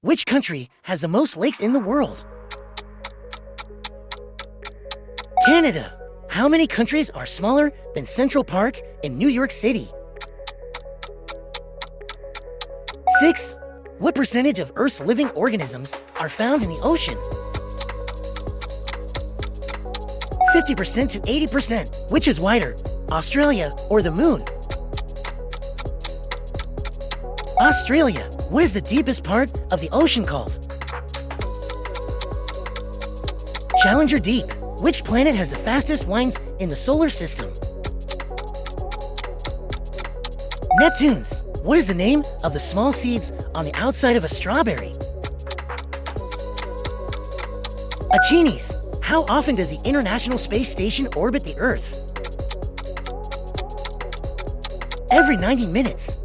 Which country has the most lakes in the world? Canada. How many countries are smaller than Central Park in New York City? 6. What percentage of Earth's living organisms are found in the ocean? 50% to 80%. Which is wider, Australia or the moon? Australia. What is the deepest part of the ocean called? Challenger Deep. Which planet has the fastest winds in the solar system? Neptune's. What is the name of the small seeds on the outside of a strawberry? Achenes. How often does the International Space Station orbit the Earth? Every 90 minutes.